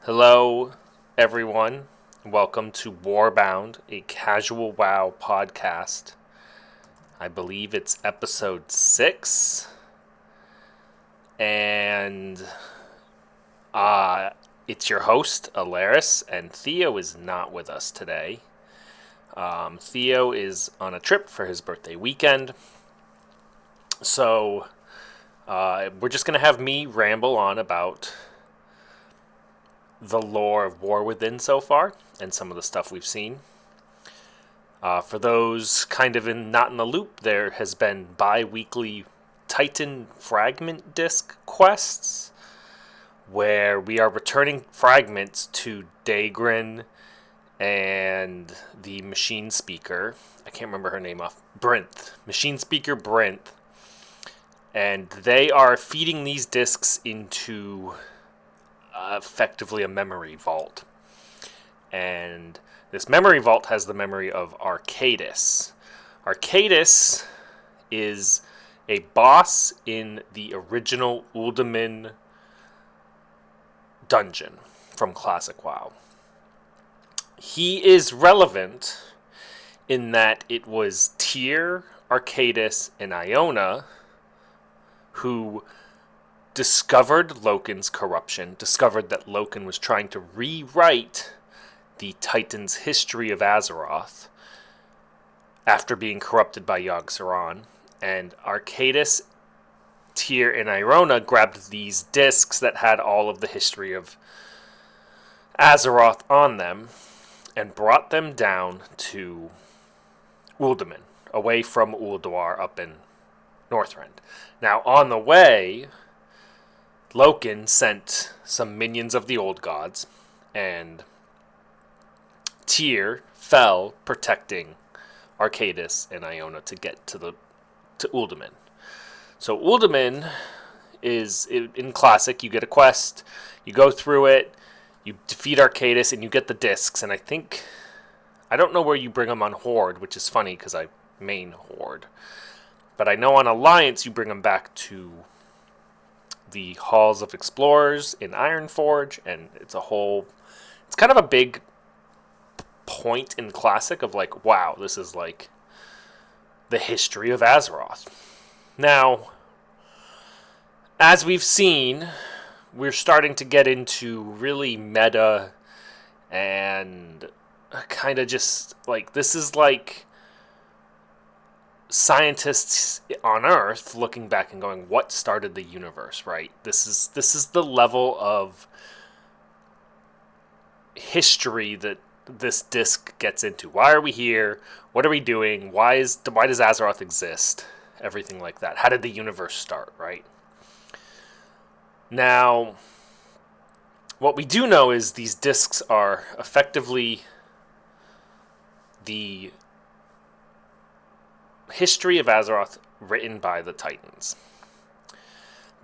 Hello, everyone. Welcome to Warbound, a casual WoW podcast. I believe it's episode 6. And it's your host, Aleris, and Theo is not with us today. Theo is on a trip for his birthday weekend. So we're just going to have me ramble on about the lore of War Within so far and some of the stuff we've seen. For those kind of not in the loop, there has been bi-weekly Titan fragment disc quests where we are returning fragments to Daegrin and the machine speaker. I can't remember her name off. Brinth. Machine speaker Brinth. And they are feeding these discs into effectively a memory vault. And this memory vault has the memory of Arcadis. Arcadis is a boss in the original Uldaman dungeon from Classic WoW. He is relevant in that it was Tyr, Arcadis, and Iona who discovered Loken's corruption, discovered that Loken was trying to rewrite the Titan's history of Azeroth after being corrupted by Yogg-Saron. And Arcadis, Tyr, and Iona grabbed these discs that had all of the history of Azeroth on them and brought them down to Uldaman, away from Ulduar up in Northrend. Now, on the way, Loken sent some minions of the old gods, and Tyr fell protecting Arcadis and Iona to get to Uldaman. So Uldaman is, in Classic, you get a quest, you go through it, you defeat Arcadis, and you get the discs, and I don't know where you bring them on Horde, which is funny because I main Horde. But I know on Alliance you bring them back to the Halls of Explorers in Ironforge, and it's kind of a big point in Classic of like, wow, this is like the history of Azeroth. Now, as we've seen, we're starting to get into really meta and kind of just like, this is like scientists on Earth looking back and going, what started the universe, right? This is the level of history that this disc gets into. Why are we here? What are we doing? Why does Azeroth exist? Everything like that. How did the universe start, right? Now, what we do know is these discs are effectively the history of Azeroth written by the Titans.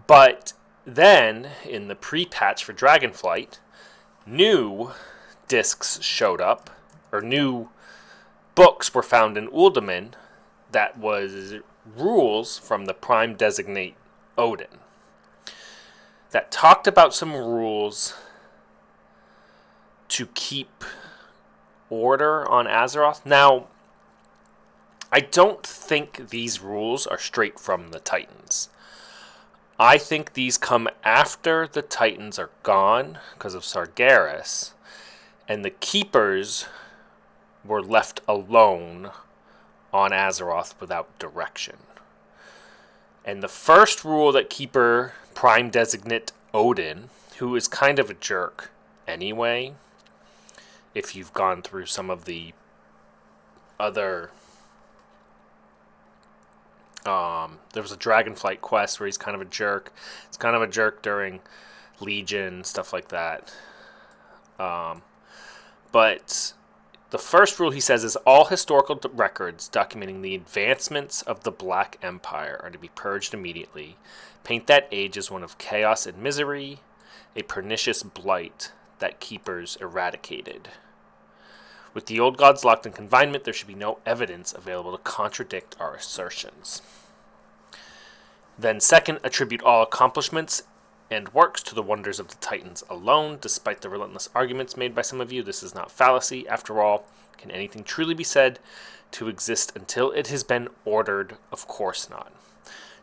But then, in the pre-patch for Dragonflight, new discs showed up, or new books were found in Uldaman that was rules from the Prime Designate Odin that talked about some rules to keep order on Azeroth. Now, I don't think these rules are straight from the Titans. I think these come after the Titans are gone because of Sargeras, and the Keepers were left alone on Azeroth without direction. And the first rule that Keeper Prime Designate Odin, who is kind of a jerk anyway, if you've gone through some of the other... there was a Dragonflight quest where he's kind of a jerk. It's kind of a jerk during Legion, stuff like that. But the first rule he says is all historical records documenting the advancements of the Black Empire are to be purged immediately. Paint that age as one of chaos and misery, a pernicious blight that Keepers eradicated. With the old gods locked in confinement, there should be no evidence available to contradict our assertions. Then second, attribute all accomplishments and works to the wonders of the Titans alone, despite the relentless arguments made by some of you. This is not fallacy. After all, can anything truly be said to exist until it has been ordered? Of course not.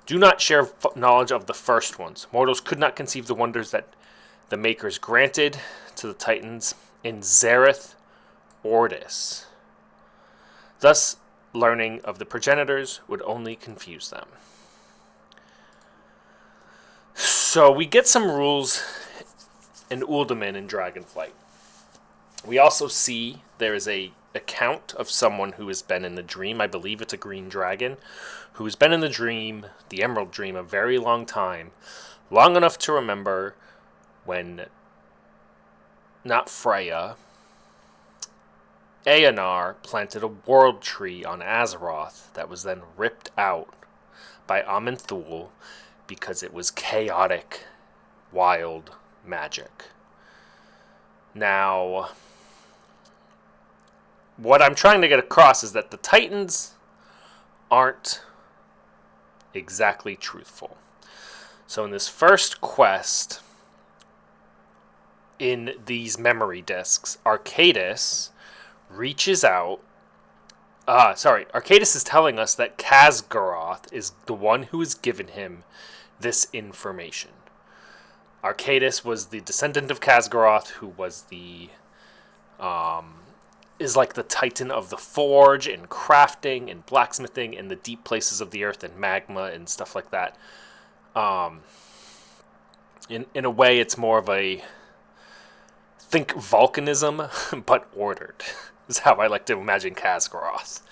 Do not share knowledge of the first ones. Mortals could not conceive the wonders that the Makers granted to the Titans in Zareth Ordis. Thus, learning of the progenitors would only confuse them. So we get some rules in Uldaman in Dragonflight. We also see there is a account of someone who has been in the dream. I believe it's a green dragon who has been in the dream, the Emerald Dream, a very long time. Long enough to remember when not Freya, Eonar planted a world tree on Azeroth that was then ripped out by Amenthul because it was chaotic, wild magic. Now, what I'm trying to get across is that the Titans aren't exactly truthful. So in this first quest, in these memory discs, Arcadis reaches out. Arcadis is telling us that Khazgaroth is the one who has given him this information. Arcadis was the descendant of Khazgaroth, who was is like the titan of the forge and crafting and blacksmithing in the deep places of the earth and magma and stuff like that. In a way, it's more of a think volcanism, but ordered, is how I like to imagine Khazgaroth.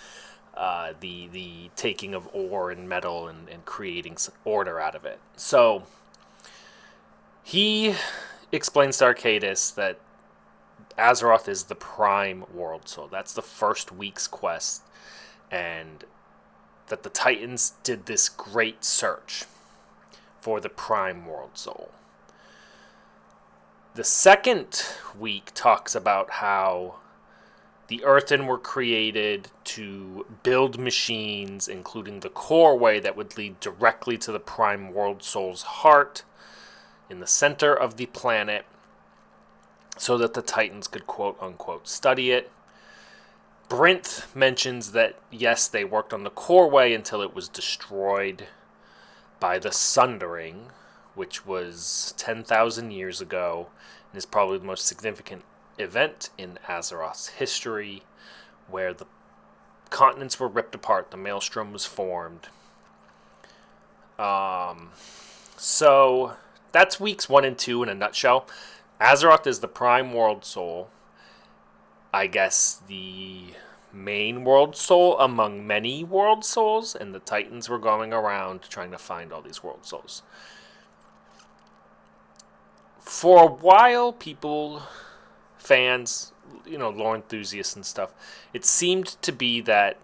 The taking of ore and metal and creating some order out of it. So he explains to Arcadis that Azeroth is the prime world soul. That's the first week's quest, and that the Titans did this great search for the prime world soul. The second week talks about how the Earthen were created to build machines, including the core way that would lead directly to the prime world soul's heart in the center of the planet, so that the Titans could quote-unquote study it. Brinth mentions that, yes, they worked on the core way until it was destroyed by the Sundering, which was 10,000 years ago, and is probably the most significant event in Azeroth's history, where the continents were ripped apart, the Maelstrom was formed. So that's weeks 1 and 2 in a nutshell. Azeroth is the prime world soul. I guess the main world soul among many world souls, and the Titans were going around trying to find all these world souls. For a while, people, fans, lore enthusiasts and stuff, it seemed to be that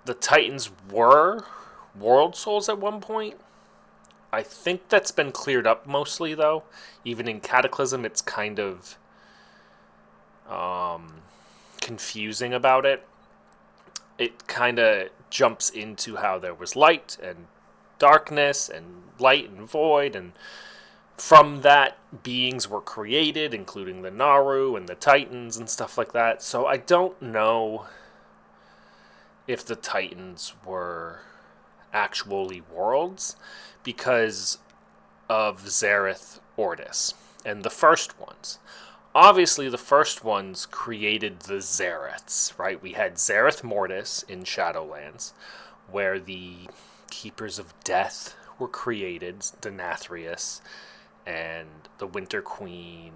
the Titans were world souls at one point. I think that's been cleared up mostly, though. Even in Cataclysm, it's kind of confusing about it. It kind of jumps into how there was light and darkness and light and void, and from that, beings were created, including the Naru and the Titans and stuff like that. So I don't know if the Titans were actually worlds because of Zareth Ordis and the first ones. Obviously, the first ones created the Zareths, right? We had Zareth Mortis in Shadowlands, where the Keepers of Death were created, Denathrius, and the Winter Queen,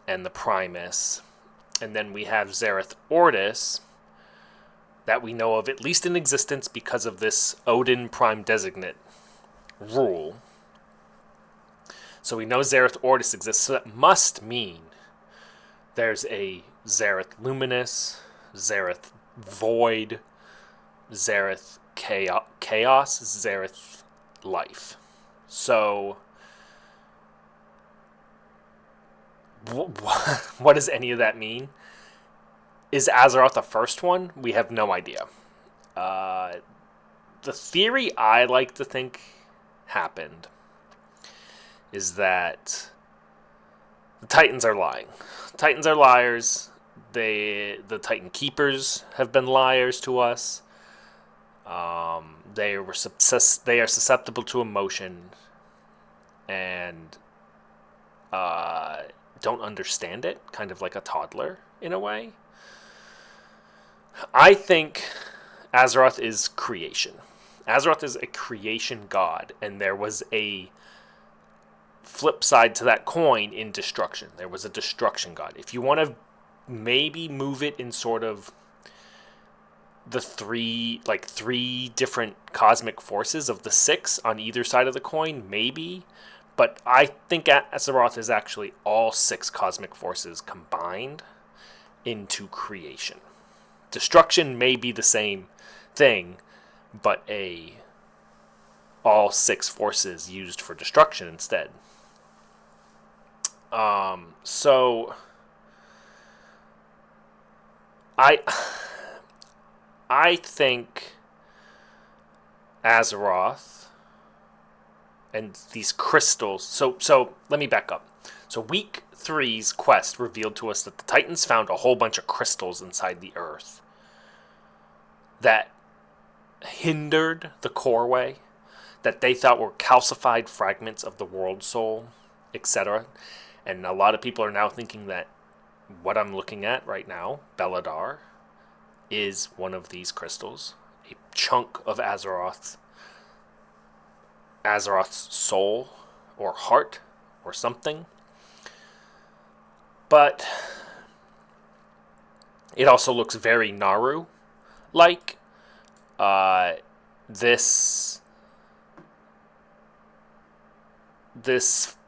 and the Primus. And then we have Zareth Ordis, that we know of, at least in existence, because of this Odin Prime Designate rule. So we know Zareth Ordis exists, so that must mean there's a Zareth Luminous, Zareth Void, Zareth Chaos, Zareth Life. So what does any of that mean? Is Azeroth the first one? We have no idea. The theory I like to think happened is that the Titans are lying. Titans are liars. The Titan Keepers have been liars to us. They are susceptible to emotion and don't understand it, kind of like a toddler in a way. I think Azeroth is creation. Azeroth is a creation god, and there was a flip side to that coin in destruction. There was a destruction god. If you want to maybe move it in sort of the three different cosmic forces of the 6 on either side of the coin, maybe. But I think Azeroth is actually all 6 cosmic forces combined into creation. Destruction may be the same thing, but all 6 forces used for destruction instead. So I think Azeroth and these crystals. So let me back up. So week 3's quest revealed to us that the Titans found a whole bunch of crystals inside the earth that hindered the coreway, that they thought were calcified fragments of the world soul, etc. And a lot of people are now thinking that what I'm looking at right now, Beledar, is one of these crystals, a chunk of Azeroth's soul or heart or something. But it also looks very Naru-like. This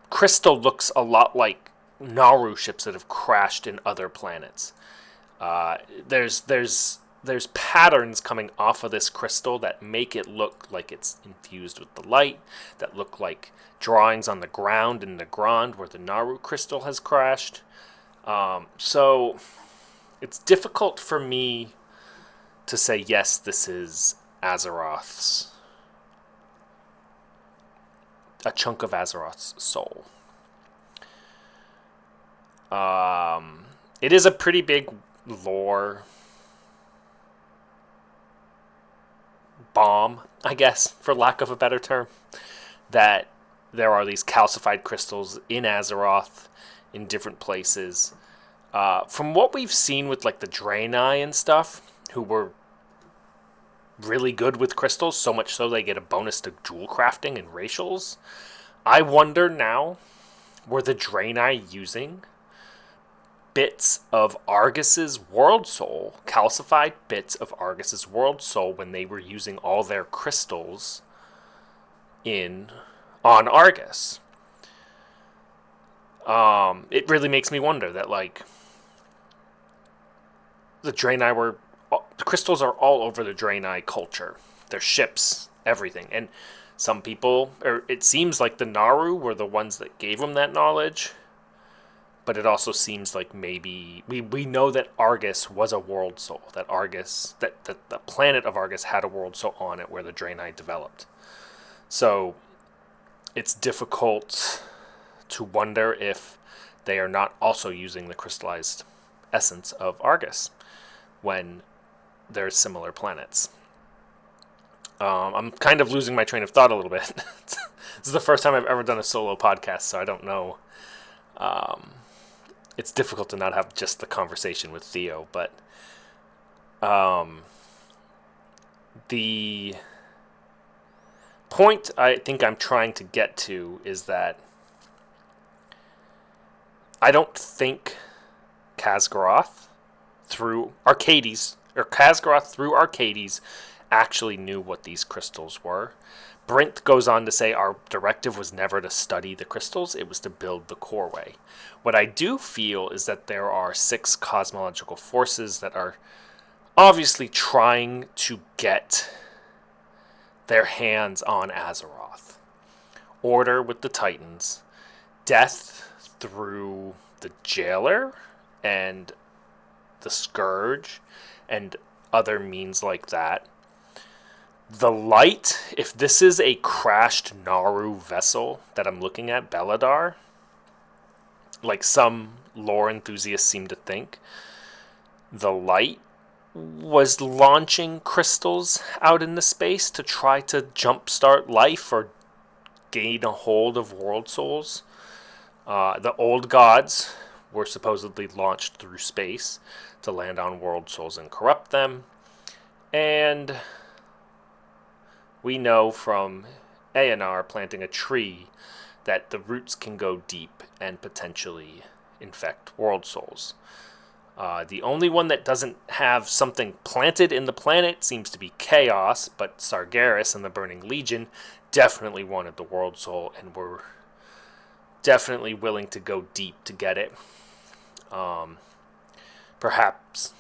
crystal looks a lot like Naru ships that have crashed in other planets. There's patterns coming off of this crystal that make it look like it's infused with the light, that look like drawings on the ground in the Grand where the Naru crystal has crashed. So it's difficult for me to say, yes, this is Azeroth's, a chunk of Azeroth's soul. It is a pretty big lore bomb, I guess, for lack of a better term, that there are these calcified crystals in Azeroth in different places. From what we've seen with like the Draenei and stuff, who were really good with crystals, so much so they get a bonus to jewel crafting and racials, I wonder now, were the Draenei using bits of Argus's world soul, calcified bits of Argus's world soul, when they were using all their crystals on Argus? It really makes me wonder that, like, the Draenei the crystals are all over the Draenei culture. Their ships, everything. And some people, or it seems like the Naru were the ones that gave them that knowledge. But it also seems like maybe we know that Argus was a world soul. That Argus, that the planet of Argus had a world soul on it where the Draenei developed. So it's difficult to wonder if they are not also using the crystallized essence of Argus when there's similar planets. I'm kind of losing my train of thought a little bit. This is the first time I've ever done a solo podcast, so I don't know. It's difficult to not have just the conversation with Theo, but the point I think I'm trying to get to is that I don't think Khaz'goroth through Arcades actually knew what these crystals were. Brint goes on to say our directive was never to study the crystals, it was to build the coreway. What I do feel is that there are 6 cosmological forces that are obviously trying to get their hands on Azeroth. Order with the Titans, death through the Jailer and the Scourge and other means like that. The light, if this is a crashed Naru vessel that I'm looking at, Beledar, like some lore enthusiasts seem to think, the light was launching crystals out into space to try to jumpstart life or gain a hold of world souls. The old gods were supposedly launched through space to land on world souls and corrupt them. And we know from A&R planting a tree that the roots can go deep and potentially infect world souls. The only one that doesn't have something planted in the planet seems to be Chaos, but Sargeras and the Burning Legion definitely wanted the world soul and were definitely willing to go deep to get it. Perhaps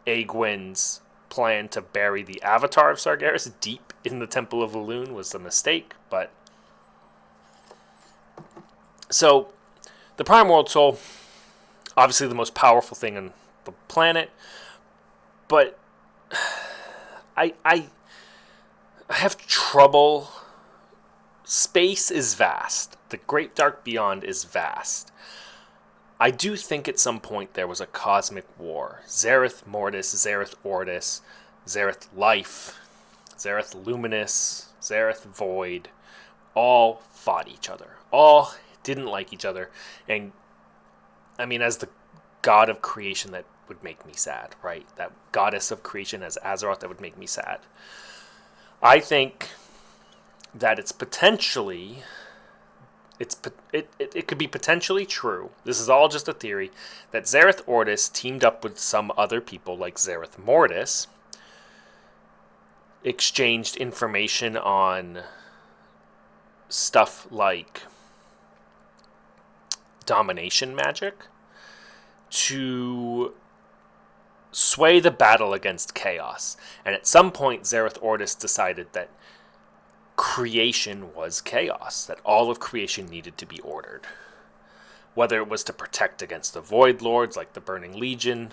Aegwyn's plan to bury the avatar of Sargeras deep in the Temple of Elune was a mistake, but... So, the Prime World Soul, obviously the most powerful thing on the planet, but I have trouble. Space is vast. The Great Dark Beyond is vast. I do think at some point there was a cosmic war. Zereth Mortis, Zereth Ortis, Zereth Life, Zereth Luminous, Zereth Void, all fought each other. All didn't like each other. And, I mean, as the god of creation, that would make me sad, right? That goddess of creation as Azeroth, that would make me sad. I think that it's potentially... It could be potentially true. This is all just a theory that Zereth Ortis teamed up with some other people like Zereth Mortis, exchanged information on stuff like domination magic to sway the battle against chaos. And at some point, Zereth Ortis decided that creation was chaos, that all of creation needed to be ordered. Whether it was to protect against the Void Lords, like the Burning Legion,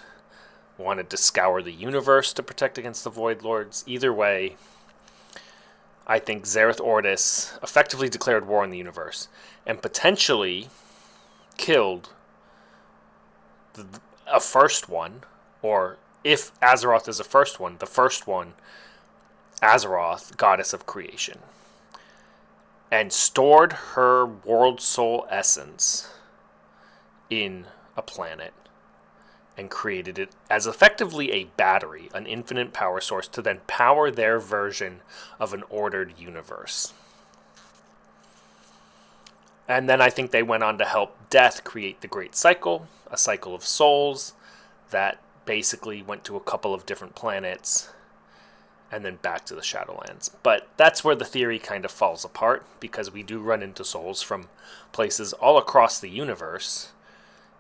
wanted to scour the universe to protect against the Void Lords. Either way, I think Zereth Ortis effectively declared war on the universe and potentially killed a first one, or if Azeroth is a first one, the first one, Azeroth, goddess of creation, and stored her world soul essence in a planet and created it as effectively a battery, an infinite power source, to then power their version of an ordered universe. And then I think they went on to help Death create the Great Cycle, a cycle of souls that basically went to a couple of different planets and then back to the Shadowlands. But that's where the theory kind of falls apart, because we do run into souls from places all across the universe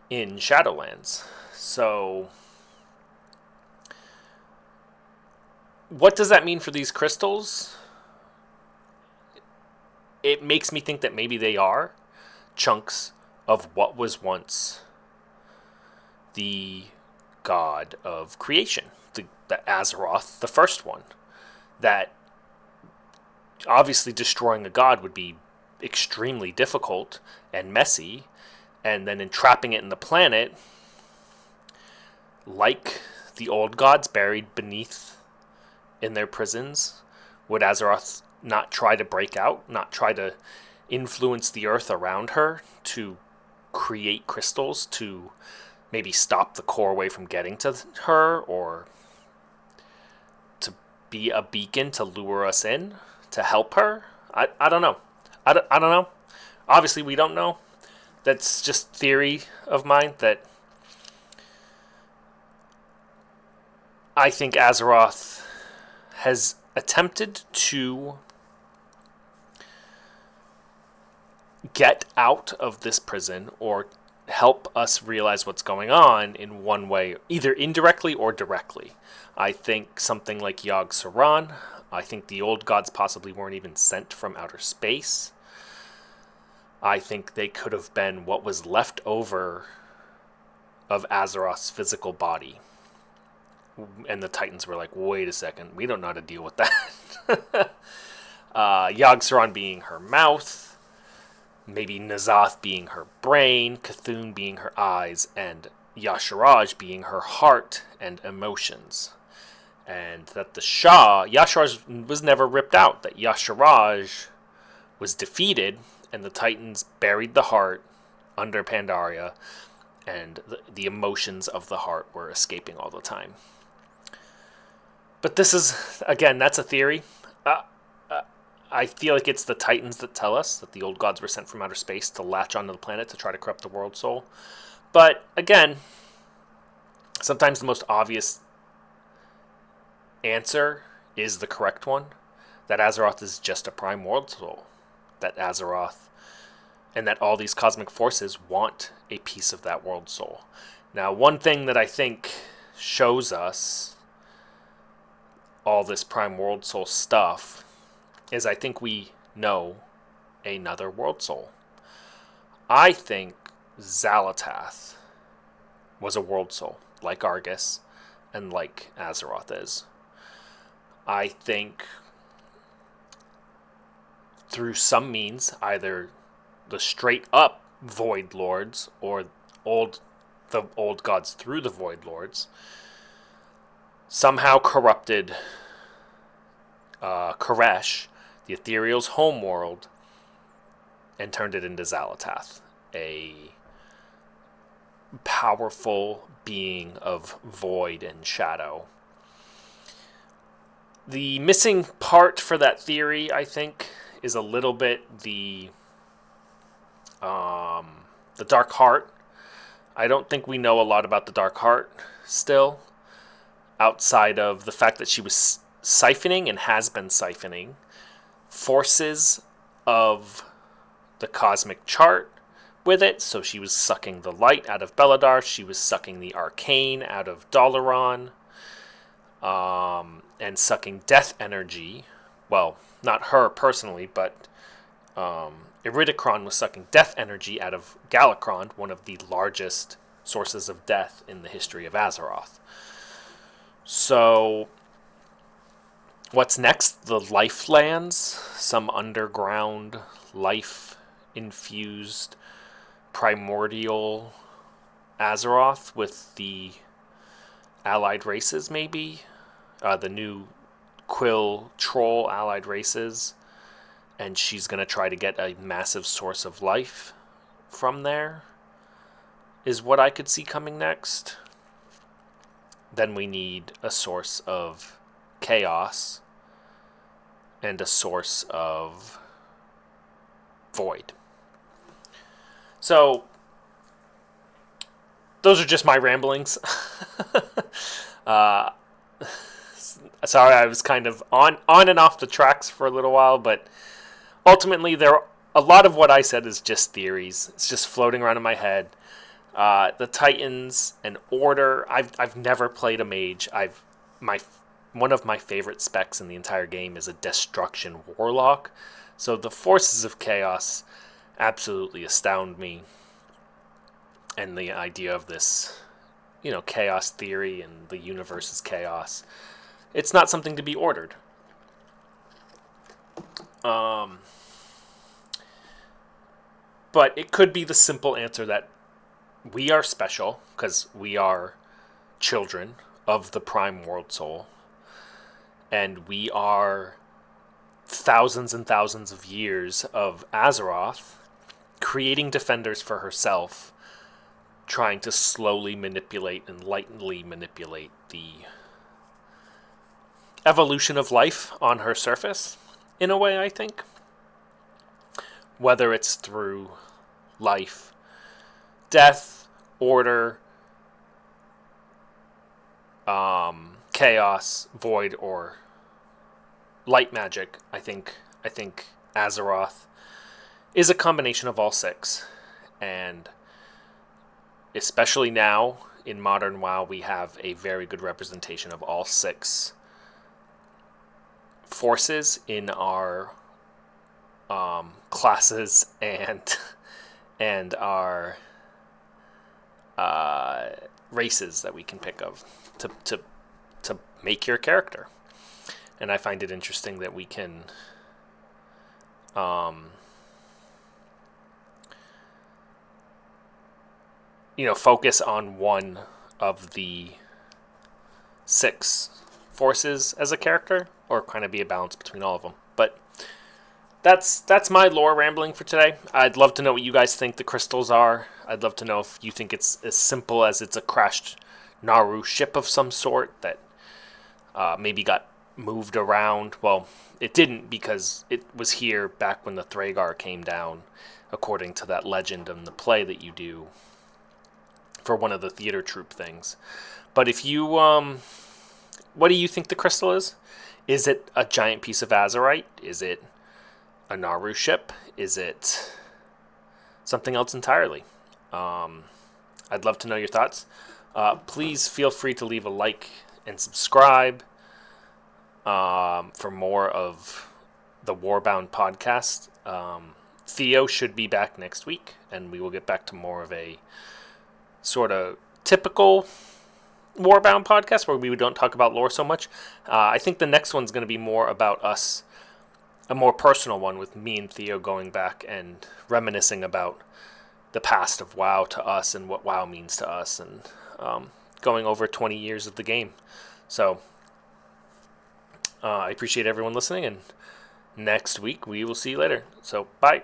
in Shadowlands. So, what does that mean for these crystals? It makes me think that maybe they are chunks of what was once the god of creation, the Azeroth, the first one. That obviously destroying a god would be extremely difficult and messy, and then entrapping it in the planet, like the old gods buried beneath in their prisons, would Azeroth not try to break out, not try to influence the earth around her to create crystals to maybe stop the core way from getting to her, or to be a beacon to lure us in, to help her? I don't know. I don't know. Obviously, we don't know. That's just theory of mine that I think Azeroth has attempted to get out of this prison or help us realize what's going on in one way, either indirectly or directly. I think something like Yogg Saron. I think the old gods possibly weren't even sent from outer space. I think they could have been what was left over of Azeroth's physical body. And the Titans were like, wait a second, we don't know how to deal with that. Yogg-Saron being her mouth, maybe N'Zoth being her brain, Cthulhu being her eyes, and Y'Shaarj being her heart and emotions. And that the Y'Shaarj was never ripped out, that Y'Shaarj was defeated, and the Titans buried the heart under Pandaria, and the emotions of the heart were escaping all the time. But this is, again, that's a theory. I feel like it's the Titans that tell us that the old gods were sent from outer space to latch onto the planet to try to corrupt the world soul. But, again, sometimes the most obvious answer is the correct one. That Azeroth is just a prime world soul. That Azeroth and that all these cosmic forces want a piece of that world soul. Now, one thing that I think shows us all this prime world soul stuff is I think we know another world soul. I think Xal'atath was a world soul, like Argus and like Azeroth is. I think through some means, either the straight up Void Lords or the old gods through the Void Lords somehow corrupted Koresh, the Ethereal's homeworld, and turned it into Xal'atath, a powerful being of void and shadow. The missing part for that theory, I think, is a little bit the Dark Heart. I don't think we know a lot about the Dark Heart still, outside of the fact that she was siphoning and has been siphoning forces of the cosmic chart with it. So she was sucking the light out of Beledar. She was sucking the arcane out of Dalaran. And sucking death energy. Well, not her personally, but Iridikron was sucking death energy out of Galakrond, one of the largest sources of death in the history of Azeroth. So, what's next? The Lifelands? Some underground, life-infused, primordial Azeroth with the allied races, maybe? The new Quill Troll allied races, and she's going to try to get a massive source of life from there, is what I could see coming next. Then we need a source of chaos and a source of void. So, those are just my ramblings. Sorry, I was kind of on and off the tracks for a little while, but ultimately, a lot of what I said is just theories. It's just floating around in my head. The Titans and Order. I've never played a mage. One of my favorite specs in the entire game is a Destruction Warlock. So the forces of chaos absolutely astound me, and the idea of this, chaos theory and the universe is chaos. It's not something to be ordered. But it could be the simple answer that we are special because we are children of the Prime World Soul. And we are thousands and thousands of years of Azeroth creating defenders for herself, trying to slowly manipulate and lightly manipulate the evolution of life on her surface, in a way, I think. Whether it's through life, death, order, chaos, void, or light magic, I think Azeroth is a combination of all six. And especially now, in modern WoW, we have a very good representation of all six forces in our classes and our races that we can pick of to make your character. And I find it interesting that we can focus on one of the 6 forces as a character, or kind of be a balance between all of them. But that's my lore rambling for today. I'd love to know what you guys think the crystals are. I'd love to know if you think it's as simple as it's a crashed Naru ship of some sort that maybe got moved around. Well, it didn't, because it was here back when the Thragar came down, according to that legend in the play that you do for one of the theater troupe things. But if you, what do you think the crystal is? Is it a giant piece of azurite? Is it a Naru ship? Is it something else entirely? I'd love to know your thoughts. Please feel free to leave a like and subscribe for more of the Warbound podcast. Theo should be back next week, and we will get back to more of a sort of typical Warbound podcast where we don't talk about lore so much. I think the next one's going to be more about us, a more personal one with me and Theo going back and reminiscing about the past of WoW to us and what WoW means to us, and going over 20 years of the game. So I appreciate everyone listening, and next week we will see you later. So bye.